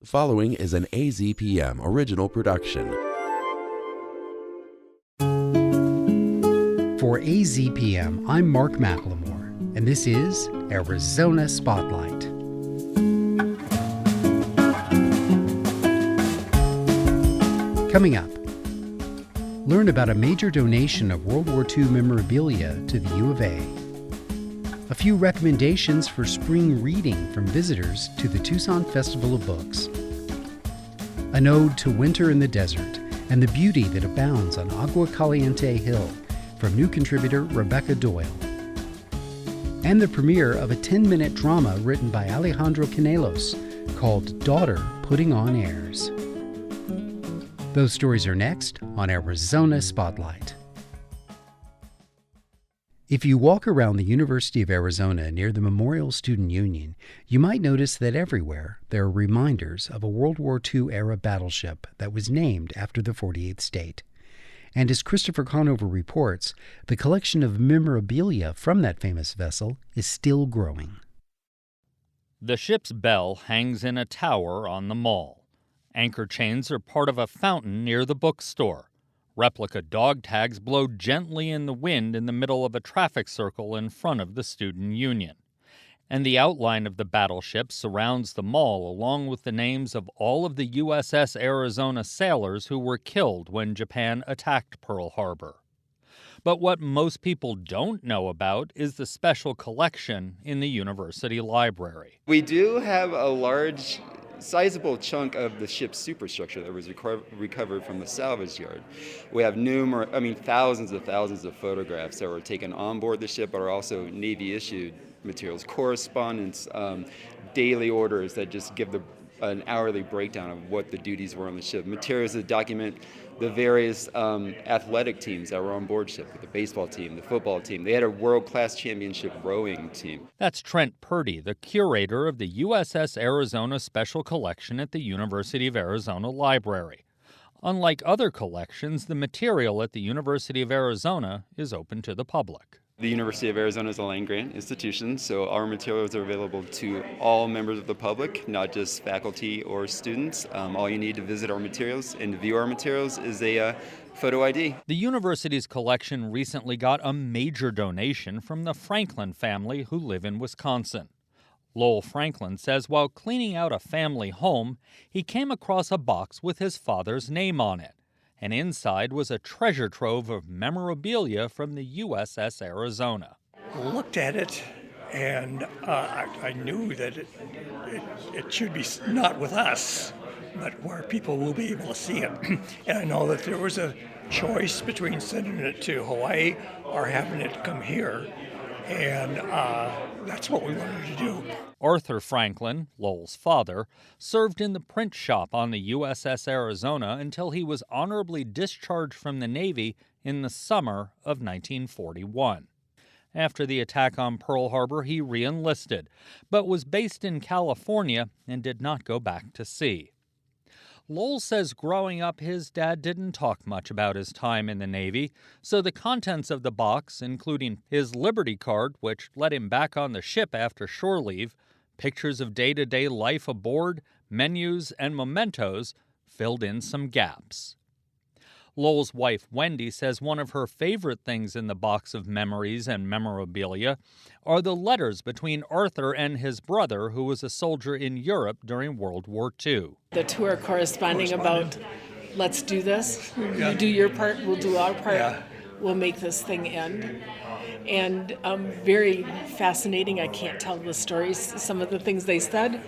The following is an AZPM original production. For AZPM, I'm Mark McLemore, and this is Arizona Spotlight. Coming up, learn about a major donation of World War II memorabilia to the U of A. A few recommendations for spring reading from visitors to the Tucson Festival of Books. An ode to winter in the desert and the beauty that abounds on Agua Caliente Hill from new contributor Rebecca Doyle. And the premiere of a 10-minute drama written by Alejandro Canelos called Daughter Putting on Airs. Those stories are next on Arizona Spotlight. If you walk around the University of Arizona near the Memorial Student Union, you might notice that everywhere there are reminders of a World War II-era battleship that was named after the 48th state. And as Christopher Conover reports, the collection of memorabilia from that famous vessel is still growing. The ship's bell hangs in a tower on the mall. Anchor chains are part of a fountain near the bookstore. Replica dog tags blow gently in the wind in the middle of a traffic circle in front of the student union. And the outline of the battleship surrounds the mall along with the names of all of the USS Arizona sailors who were killed when Japan attacked Pearl Harbor. But what most people don't know about is the special collection in the university library. We do have a sizable chunk of the ship's superstructure that was recovered from the salvage yard. We have thousands of photographs that were taken on board the ship, but are also Navy-issued materials, correspondence, daily orders that just give an hourly breakdown of what the duties were on the ship, materials that document the various athletic teams that were on board ship, the baseball team, the football team. They had a world-class championship rowing team. That's Trent Purdy, the curator of the USS Arizona Special Collection at the University of Arizona Library. Unlike other collections, the material at the University of Arizona is open to the public. The University of Arizona is a land-grant institution, so our materials are available to all members of the public, not just faculty or students. All you need to visit our materials and to view our materials is a photo ID. The university's collection recently got a major donation from the Franklin family who live in Wisconsin. Lowell Franklin says while cleaning out a family home, he came across a box with his father's name on it. And inside was a treasure trove of memorabilia from the USS Arizona. I looked at it, and I knew that it should be not with us, but where people will be able to see it. And I know that there was a choice between sending it to Hawaii or having it come here, and that's what we wanted to do. Arthur Franklin, Lowell's father, served in the print shop on the USS Arizona until he was honorably discharged from the Navy in the summer of 1941. After the attack on Pearl Harbor, he re-enlisted, but was based in California and did not go back to sea. Lowell says growing up, his dad didn't talk much about his time in the Navy, so the contents of the box, including his Liberty card, which let him back on the ship after shore leave, pictures of day-to-day life aboard, menus, and mementos, filled in some gaps. Lowell's wife, Wendy, says one of her favorite things in the box of memories and memorabilia are the letters between Arthur and his brother, who was a soldier in Europe during World War II. The two are corresponding about, let's do this. You do your part, we'll do our part. Yeah. We'll make this thing end. And very fascinating. I can't tell the stories, some of the things they said,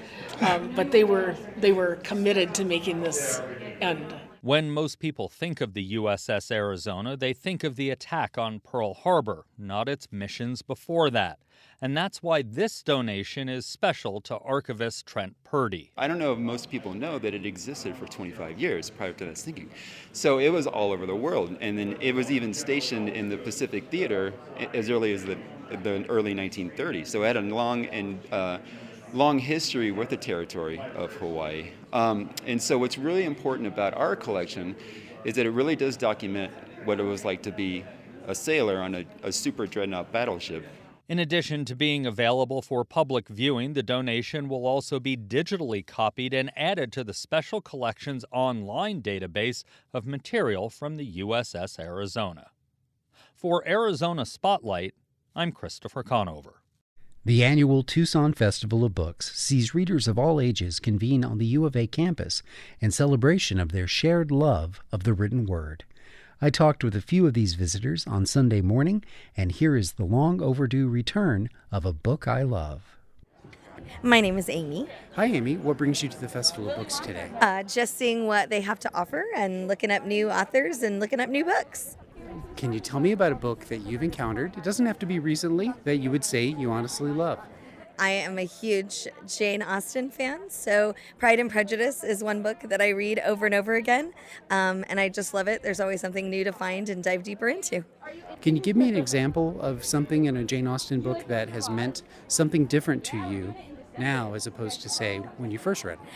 but they were committed to making this end. When most people think of the USS Arizona, they think of the attack on Pearl Harbor, not its missions before that. And that's why this donation is special to archivist Trent Purdy. I don't know if most people know that it existed for 25 years prior to that sinking. So it was all over the world. And then it was even stationed in the Pacific Theater as early as the early 1930s. So it had a long history with the territory of Hawaii. And so what's really important about our collection is that it really does document what it was like to be a sailor on a super dreadnought battleship. In addition to being available for public viewing, the donation will also be digitally copied and added to the Special Collections online database of material from the USS Arizona. For Arizona Spotlight, I'm Christopher Conover. The annual Tucson Festival of Books sees readers of all ages convene on the U of A campus in celebration of their shared love of the written word. I talked with a few of these visitors on Sunday morning, and here is the long overdue return of a book I love. My name is Amy. Hi, Amy. What brings you to the Festival of Books today? Just seeing what they have to offer and looking up new authors and looking up new books. Can you tell me about a book that you've encountered, it doesn't have to be recently, that you would say you honestly love? I am a huge Jane Austen fan, so Pride and Prejudice is one book that I read over and over again, and I just love it. There's always something new to find and dive deeper into. Can you give me an example of something in a Jane Austen book that has meant something different to you now as opposed to, say, when you first read it?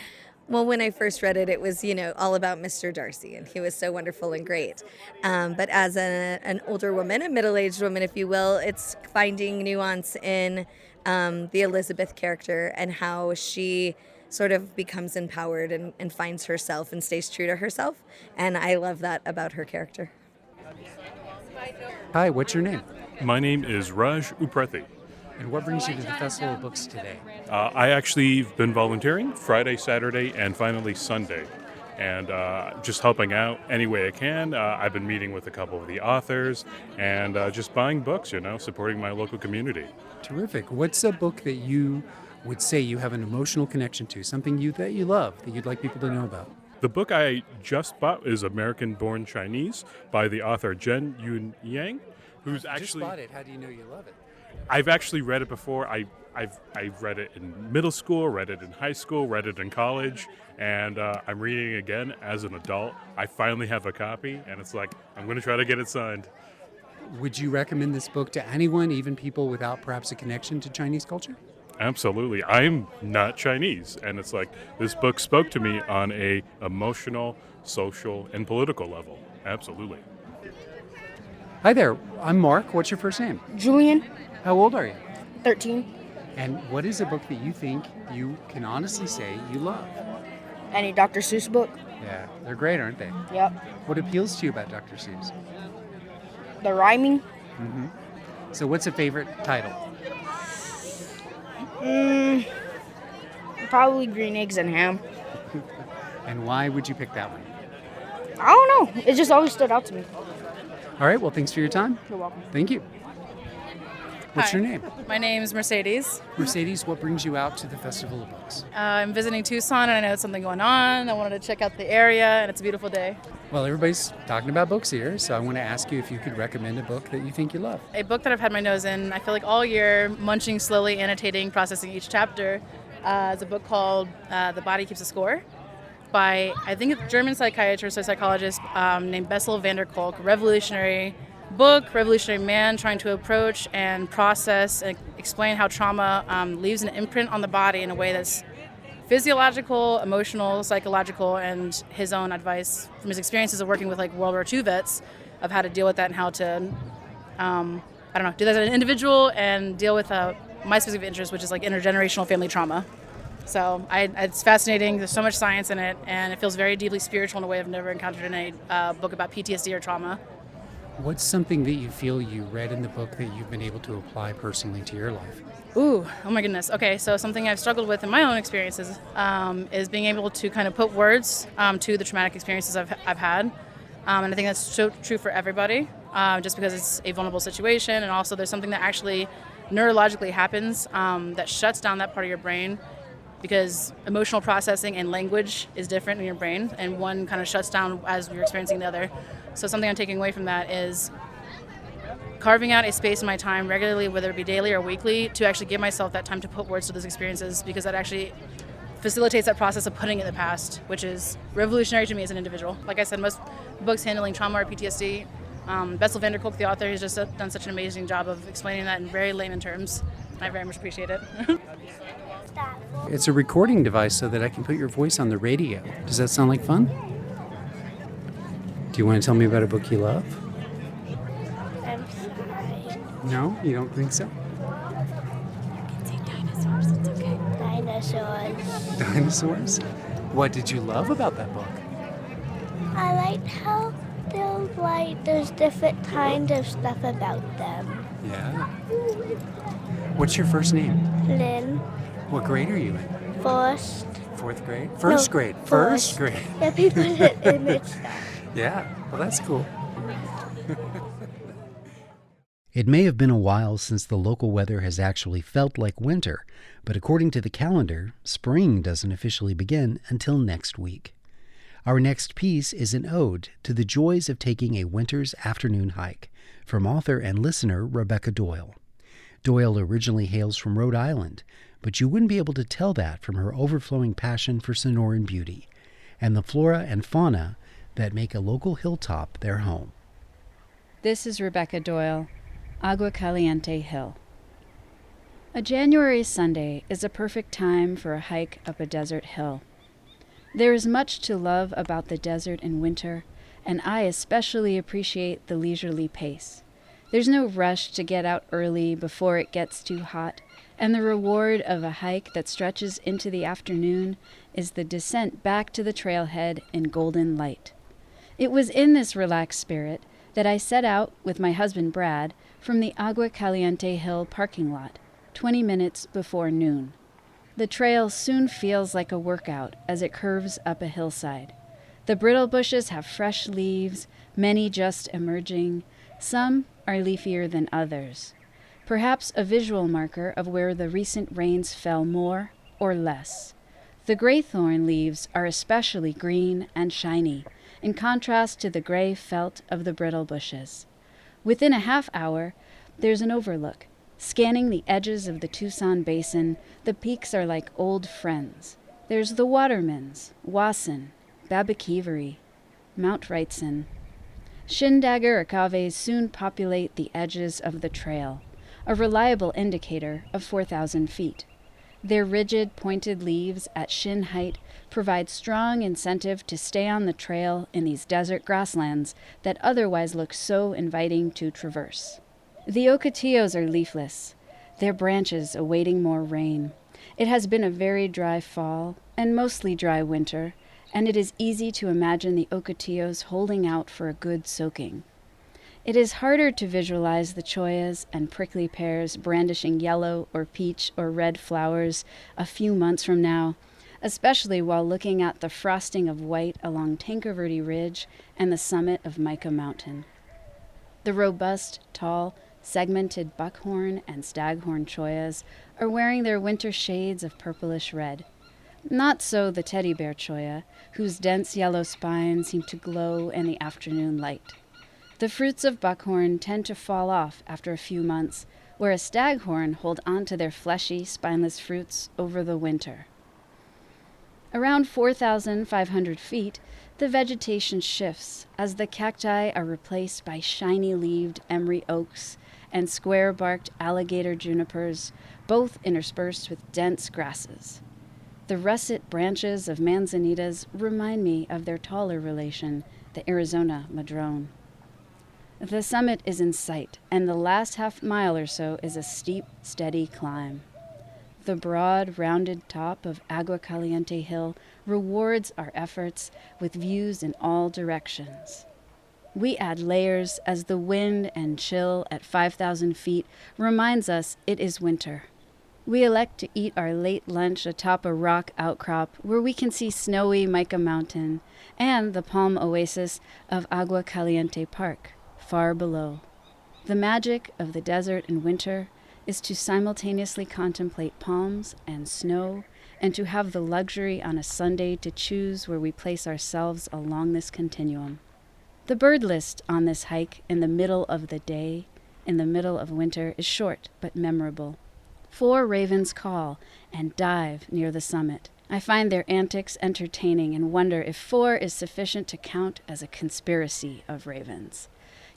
Well, when I first read it, it was, all about Mr. Darcy, and he was so wonderful and great. But as an older woman, a middle-aged woman, if you will, it's finding nuance in the Elizabeth character and how she sort of becomes empowered and finds herself and stays true to herself. And I love that about her character. Hi, what's your name? My name is Raj Uprethi. And what brings you to the Festival of Books today? I actually have been volunteering Friday, Saturday, and finally Sunday. And just helping out any way I can. I've been meeting with a couple of the authors and just buying books, supporting my local community. Terrific. What's a book that you would say you have an emotional connection to, something that you love, that you'd like people to know about? The book I just bought is American Born Chinese by the author Jen Yun Yang, who's actually... Just bought it. How do you know you love it? I've actually read it before. I've read it in middle school, read it in high school, read it in college, and I'm reading it again as an adult. I finally have a copy, and it's like, I'm going to try to get it signed. Would you recommend this book to anyone, even people without perhaps a connection to Chinese culture? Absolutely. I'm not Chinese, and it's like this book spoke to me on a emotional, social, and political level. Absolutely. Hi there. I'm Mark. What's your first name? Julian, How old are you? 13. And what is a book that you think you can honestly say you love? Any Dr. Seuss book? Yeah, they're great, aren't they? Yep. What appeals to you about Dr. Seuss? The rhyming? So what's a favorite title? Probably Green Eggs and Ham. And why would you pick that one? I don't know. It just always stood out to me. All right, well, thanks for your time. You're welcome. Thank you. What's Hi. your name? My name's Mercedes. Mercedes, what brings you out to the Festival of Books? I'm visiting Tucson and I know there's something going on. I wanted to check out the area and it's a beautiful day. Well, everybody's talking about books here, so I want to ask you if you could recommend a book that you think you love. A book that I've had my nose in, I feel like all year, munching slowly, annotating, processing each chapter, is a book called The Body Keeps a Score by, I think, a German psychiatrist or psychologist named Bessel van der Kolk. Revolutionary book, revolutionary man trying to approach and process and explain how trauma leaves an imprint on the body in a way that's physiological, emotional, psychological, and his own advice from his experiences of working with like World War II vets of how to deal with that and how to, do that as an individual and deal with my specific interest, which is like intergenerational family trauma. So it's fascinating. There's so much science in it, and it feels very deeply spiritual in a way I've never encountered in a book about PTSD or trauma. What's something that you feel you read in the book that you've been able to apply personally to your life? Ooh, oh my goodness. Okay, so something I've struggled with in my own experiences is being able to kind of put words to the traumatic experiences I've had. And I think that's so true for everybody, just because it's a vulnerable situation. And also there's something that actually neurologically happens that shuts down that part of your brain, because emotional processing and language is different in your brain, and one kind of shuts down as you're experiencing the other. So something I'm taking away from that is carving out a space in my time regularly, whether it be daily or weekly, to actually give myself that time to put words to those experiences, because that actually facilitates that process of putting it in the past, which is revolutionary to me as an individual. Like I said, most books handling trauma or PTSD, Bessel van der Kolk, the author, has just done such an amazing job of explaining that in very layman terms. I very much appreciate it. It's a recording device so that I can put your voice on the radio. Does that sound like fun? Do you want to tell me about a book you love? I'm sorry. No? You don't think so? Dinosaurs? What did you love about that book? I liked how there's different kinds of stuff about them. Yeah. What's your first name? Lynn, What grade are you in? first. Fourth grade? First grade. First grade. Yeah, people did image stuff. Yeah, well, that's cool. It may have been a while since the local weather has actually felt like winter, but according to the calendar, spring doesn't officially begin until next week. Our next piece is an ode to the joys of taking a winter's afternoon hike from author and listener Rebecca Doyle. Doyle originally hails from Rhode Island, but you wouldn't be able to tell that from her overflowing passion for Sonoran beauty and the flora and fauna that make a local hilltop their home. This is Rebecca Doyle, Agua Caliente Hill. A January Sunday is a perfect time for a hike up a desert hill. There is much to love about the desert in winter, and I especially appreciate the leisurely pace. There's no rush to get out early before it gets too hot, and the reward of a hike that stretches into the afternoon is the descent back to the trailhead in golden light. It was in this relaxed spirit that I set out with my husband Brad from the Agua Caliente Hill parking lot, 20 minutes before noon. The trail soon feels like a workout as it curves up a hillside. The brittle bushes have fresh leaves, many just emerging. Some are leafier than others. Perhaps a visual marker of where the recent rains fell more or less. The graythorn leaves are especially green and shiny, in contrast to the gray felt of the brittle bushes. Within a half hour, there's an overlook. Scanning the edges of the Tucson Basin, the peaks are like old friends. There's the Watermans, Wasson, Babiquivari, Mount Wrightson. Shindagger acaves soon populate the edges of the trail, a reliable indicator of 4,000 feet. Their rigid, pointed leaves at shin height provide strong incentive to stay on the trail in these desert grasslands that otherwise look so inviting to traverse. The ocotillos are leafless, their branches awaiting more rain. It has been a very dry fall and mostly dry winter, and it is easy to imagine the ocotillos holding out for a good soaking. It is harder to visualize the chollas and prickly pears brandishing yellow or peach or red flowers a few months from now, especially while looking at the frosting of white along Tankerverde Ridge and the summit of Mica Mountain. The robust, tall, segmented buckhorn and staghorn chollas are wearing their winter shades of purplish red. Not so the teddy bear cholla, whose dense yellow spines seem to glow in the afternoon light. The fruits of buckhorn tend to fall off after a few months, whereas staghorn hold on to their fleshy, spineless fruits over the winter. Around 4,500 feet, the vegetation shifts as the cacti are replaced by shiny-leaved emery oaks and square-barked alligator junipers, both interspersed with dense grasses. The russet branches of manzanitas remind me of their taller relation, the Arizona madrone. The summit is in sight, and the last half mile or so is a steep, steady climb. The broad, rounded top of Agua Caliente Hill rewards our efforts with views in all directions. We add layers as the wind and chill at 5,000 feet reminds us it is winter. We elect to eat our late lunch atop a rock outcrop where we can see snowy Mica Mountain and the palm oasis of Agua Caliente Park, far below. The magic of the desert in winter is to simultaneously contemplate palms and snow and to have the luxury on a Sunday to choose where we place ourselves along this continuum. The bird list on this hike in the middle of the day, in the middle of winter, is short but memorable. 4 ravens call and dive near the summit. I find their antics entertaining and wonder if 4 is sufficient to count as a conspiracy of ravens.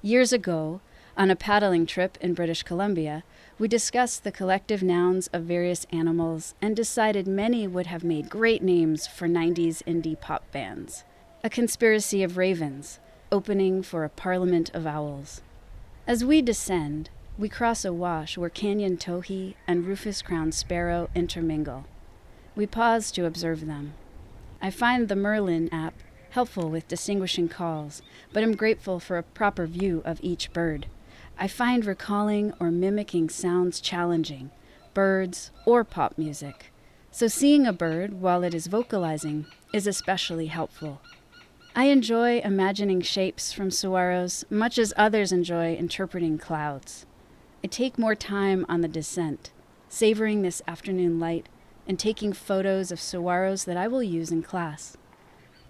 Years ago, on a paddling trip in British Columbia, we discussed the collective nouns of various animals and decided many would have made great names for 90s indie pop bands. A conspiracy of ravens, opening for a parliament of owls. As we descend, we cross a wash where canyon towhee and rufous-crowned sparrow intermingle. We pause to observe them. I find the Merlin app helpful with distinguishing calls, but am grateful for a proper view of each bird. I find recalling or mimicking sounds challenging, birds or pop music. So seeing a bird while it is vocalizing is especially helpful. I enjoy imagining shapes from saguaros much as others enjoy interpreting clouds. I take more time on the descent, savoring this afternoon light and taking photos of saguaros that I will use in class.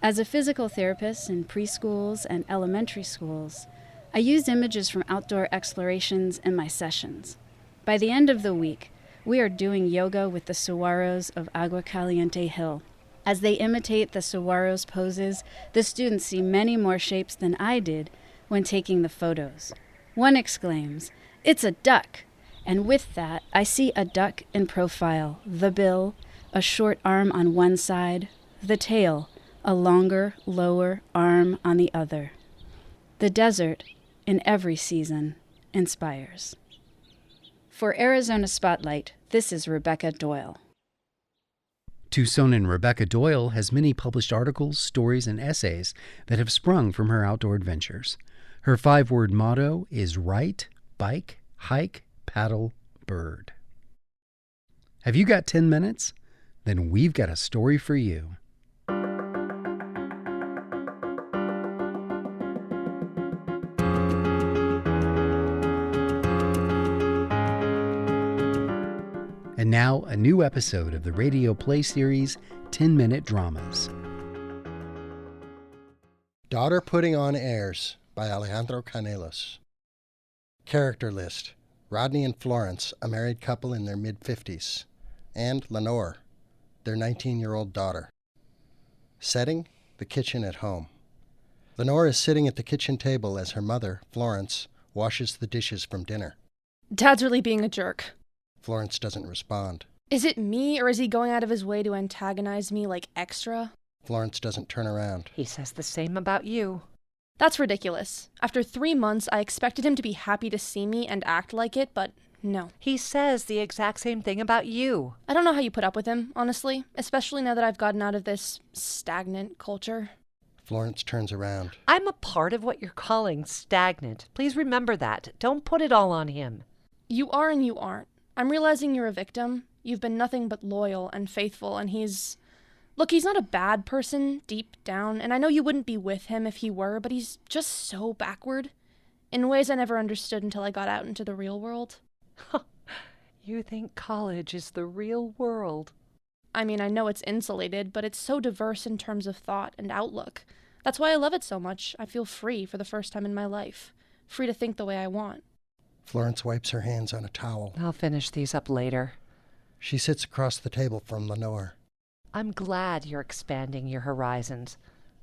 As a physical therapist in preschools and elementary schools, I use images from outdoor explorations in my sessions. By the end of the week, we are doing yoga with the saguaros of Agua Caliente Hill. As they imitate the saguaros' poses, the students see many more shapes than I did when taking the photos. One exclaims, "It's a duck!" And with that, I see a duck in profile, the bill, a short arm on one side, the tail, a longer, lower arm on the other. The desert, in every season, inspires. For Arizona Spotlight, this is Rebecca Doyle. Tucsonan Rebecca Doyle has many published articles, stories, and essays that have sprung from her outdoor adventures. Her 5-word motto is write, bike, hike, paddle, bird. Have you got 10 minutes? Then we've got a story for you. And now, a new episode of the radio play series, 10-Minute Dramas. Daughter Putting on Airs by Alejandro Canelos. Character list: Rodney and Florence, a married couple in their mid-50s, and Lenore, their 19-year-old daughter. Setting: the kitchen at home. Lenore is sitting at the kitchen table as her mother, Florence, washes the dishes from dinner. Dad's really being a jerk. Florence doesn't respond. Is it me, or is he going out of his way to antagonize me like extra? Florence doesn't turn around. He says the same about you. That's ridiculous. After 3 months, I expected him to be happy to see me and act like it, but no. He says the exact same thing about you. I don't know how you put up with him, honestly, especially now that I've gotten out of this stagnant culture. Florence turns around. I'm a part of what you're calling stagnant. Please remember that. Don't put it all on him. You are and you aren't. I'm realizing you're a victim. You've been nothing but loyal and faithful, and Look, he's not a bad person, deep down, and I know you wouldn't be with him if he were, but he's just so backward, in ways I never understood until I got out into the real world. You think college is the real world? I mean, I know it's insulated, but it's so diverse in terms of thought and outlook. That's why I love it so much. I feel free for the first time in my life. Free to think the way I want. Florence wipes her hands on a towel. I'll finish these up later. She sits across the table from Lenore. I'm glad you're expanding your horizons.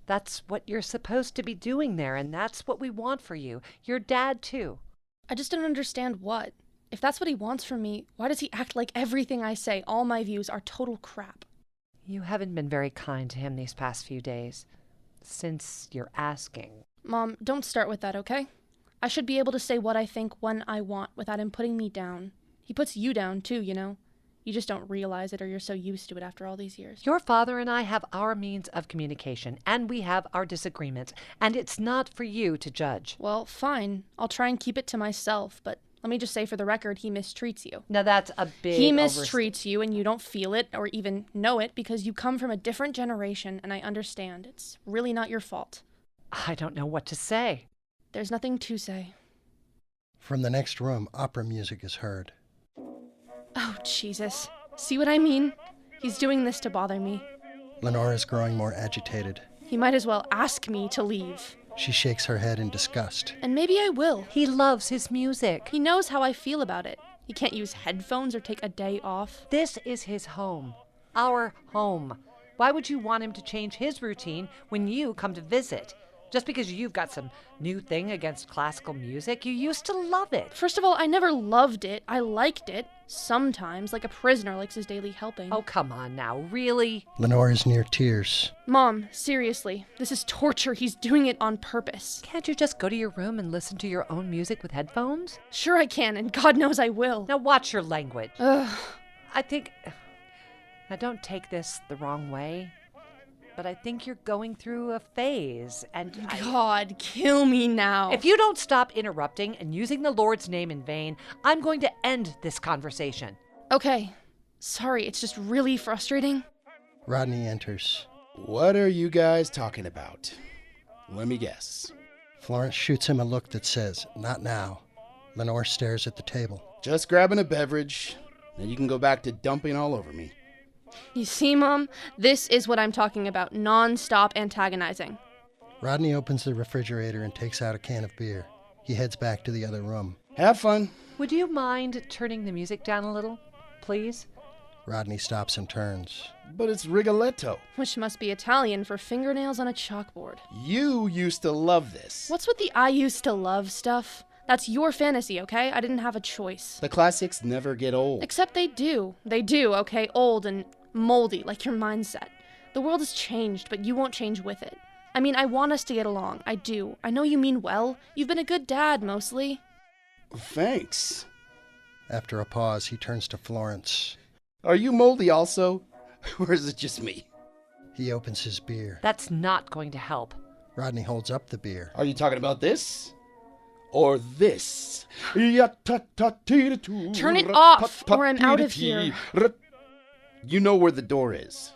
That's what you're supposed to be doing there, and that's what we want for you. Your dad, too. I just don't understand what. If that's what he wants from me, why does he act like everything I say, all my views, are total crap? You haven't been very kind to him these past few days. Since you're asking. Mom, don't start with that, okay? I should be able to say what I think when I want without him putting me down. He puts you down, too, you know. You just don't realize it, or you're so used to it after all these years. Your father and I have our means of communication, and we have our disagreements, and it's not for you to judge. Well, fine. I'll try and keep it to myself, but let me just say for the record, he mistreats you. Now that's a big He mistreats you, and you don't feel it or even know it because you come from a different generation, and I understand. It's really not your fault. I don't know what to say. There's nothing to say. From the next room, opera music is heard. Oh, Jesus. See what I mean? He's doing this to bother me. Lenore is growing more agitated. He might as well ask me to leave. She shakes her head in disgust. And maybe I will. He loves his music. He knows how I feel about it. He can't use headphones or take a day off. This is his home. Our home. Why would you want him to change his routine when you come to visit? Just because you've got some new thing against classical music, you used to love it. First of all, I never loved it. I liked it. Sometimes, like a prisoner likes his daily helping. Oh, come on now, really? Lenore is near tears. Mom, seriously, this is torture. He's doing it on purpose. Can't you just go to your room and listen to your own music with headphones? Sure I can, and God knows I will. Now watch your language. Ugh. I think Now, don't take this the wrong way, but I think you're going through a phase, and God, kill me now. If you don't stop interrupting and using the Lord's name in vain, I'm going to end this conversation. Okay. Sorry, it's just really frustrating. Rodney enters. What are you guys talking about? Let me guess. Florence shoots him a look that says, "Not now." Lenore stares at the table. Just grabbing a beverage, then you can go back to dumping all over me. You see, Mom? This is what I'm talking about. Non-stop antagonizing. Rodney opens the refrigerator and takes out a can of beer. He heads back to the other room. Have fun. Would you mind turning the music down a little, please? Rodney stops and turns. But it's Rigoletto. Which must be Italian for fingernails on a chalkboard. You used to love this. What's with the I used to love stuff? That's your fantasy, okay? I didn't have a choice. The classics never get old. Except they do. They do, okay? Old and moldy, like your mindset. The world has changed, but you won't change with it. I mean, I want us to get along. I do. I know you mean well. You've been a good dad, mostly. Thanks. After a pause, he turns to Florence. Are you moldy also? Or is it just me? He opens his beer. That's not going to help. Rodney holds up the beer. Are you talking about this? Or this? Turn it off, or I'm out of here. You know where the door is.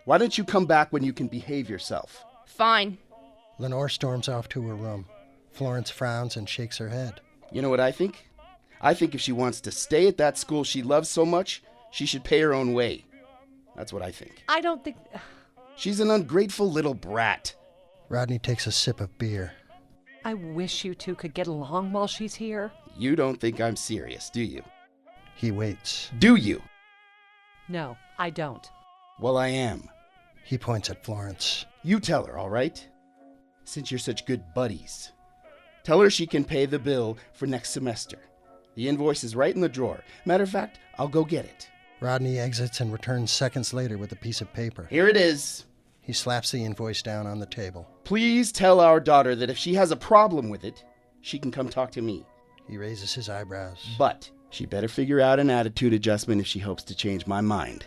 Why don't you come back when you can behave yourself? Fine. Lenore storms off to her room. Florence frowns and shakes her head. You know what I think? I think if she wants to stay at that school she loves so much, she should pay her own way. That's what I think. I don't think... She's an ungrateful little brat. Rodney takes a sip of beer. I wish you two could get along while she's here. You don't think I'm serious, do you? He waits. Do you? No, I don't. Well, I am. He points at Florence. You tell her, all right? Since you're such good buddies. Tell her she can pay the bill for next semester. The invoice is right in the drawer. Matter of fact, I'll go get it. Rodney exits and returns seconds later with a piece of paper. Here it is. He slaps the invoice down on the table. Please tell our daughter that if she has a problem with it, she can come talk to me. He raises his eyebrows. But she better figure out an attitude adjustment if she hopes to change my mind.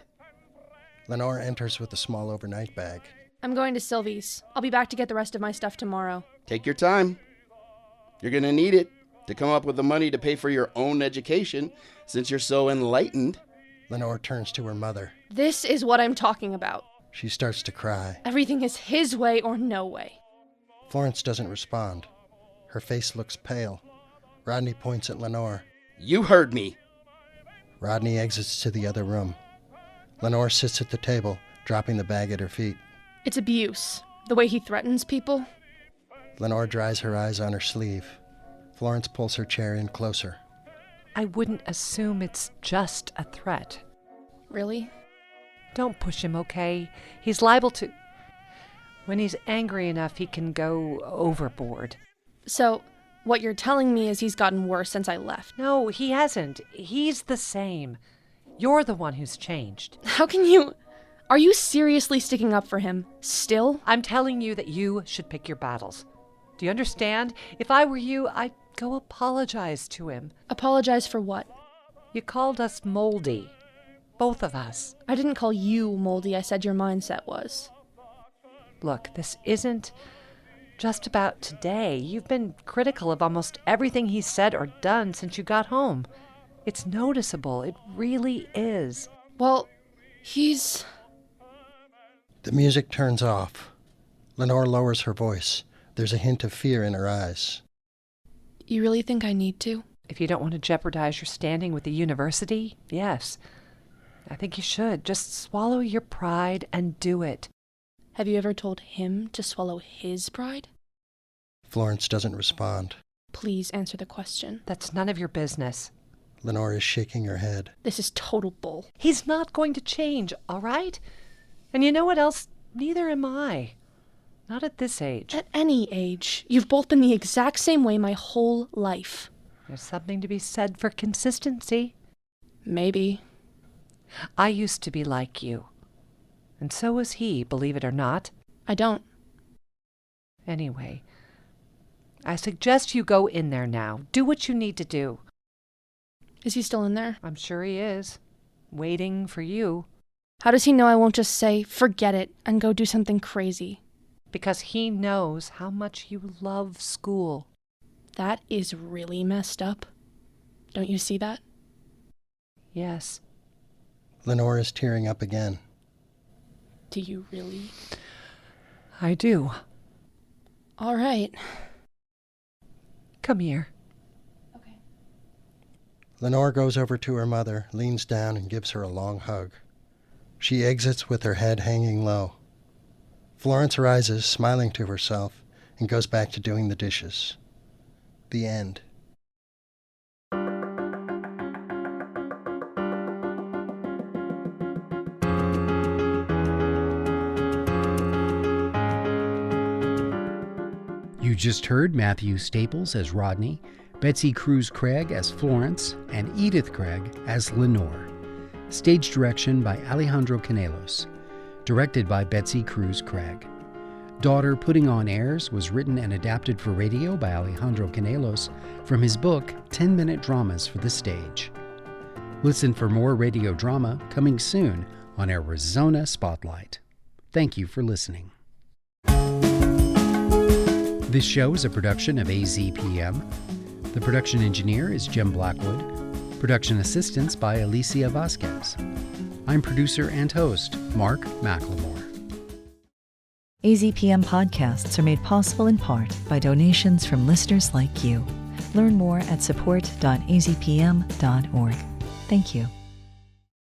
Lenore enters with a small overnight bag. I'm going to Sylvie's. I'll be back to get the rest of my stuff tomorrow. Take your time. You're going to need it to come up with the money to pay for your own education, since you're so enlightened. Lenore turns to her mother. This is what I'm talking about. She starts to cry. Everything is his way or no way. Florence doesn't respond. Her face looks pale. Rodney points at Lenore. You heard me. Rodney exits to the other room. Lenore sits at the table, dropping the bag at her feet. It's abuse. The way he threatens people. Lenore dries her eyes on her sleeve. Florence pulls her chair in closer. I wouldn't assume it's just a threat. Really? Don't push him, okay? He's liable to... When he's angry enough, he can go overboard. So, what you're telling me is he's gotten worse since I left. No, he hasn't. He's the same. You're the one who's changed. How can you... Are you seriously sticking up for him? Still? I'm telling you that you should pick your battles. Do you understand? If I were you, I'd go apologize to him. Apologize for what? You called us moldy. Both of us. I didn't call you moldy. I said your mindset was. Look, this isn't just about today. You've been critical of almost everything he's said or done since you got home. It's noticeable. It really is. Well, he's... The music turns off. Lenore lowers her voice. There's a hint of fear in her eyes. You really think I need to? If you don't want to jeopardize your standing with the university, yes. I think you should. Just swallow your pride and do it. Have you ever told him to swallow his pride? Florence doesn't respond. Please answer the question. That's none of your business. Lenore is shaking her head. This is total bull. He's not going to change, all right? And you know what else? Neither am I. Not at this age. At any age. You've both been the exact same way my whole life. There's something to be said for consistency. Maybe. I used to be like you. And so was he, believe it or not. I don't. Anyway, I suggest you go in there now. Do what you need to do. Is he still in there? I'm sure he is. Waiting for you. How does he know I won't just say, forget it, and go do something crazy? Because he knows how much you love school. That is really messed up. Don't you see that? Yes. Lenore is tearing up again. Do you really? I do. All right. Come here. Lenore goes over to her mother, leans down, and gives her a long hug. She exits with her head hanging low. Florence rises, smiling to herself, and goes back to doing the dishes. The end. You just heard Matthew Staples as Rodney, Betsy Cruz Craig as Florence, and Edith Craig as Lenore. Stage direction by Alejandro Canelos. Directed by Betsy Cruz Craig. Daughter Putting on Airs was written and adapted for radio by Alejandro Canelos from his book 10-Minute Dramas for the Stage. Listen for more radio drama coming soon on Arizona Spotlight. Thank you for listening. This show is a production of AZPM. The production engineer is Jim Blackwood. Production assistance by Alicia Vasquez. I'm producer and host, Mark McLemore. AZPM podcasts are made possible in part by donations from listeners like you. Learn more at support.azpm.org. Thank you.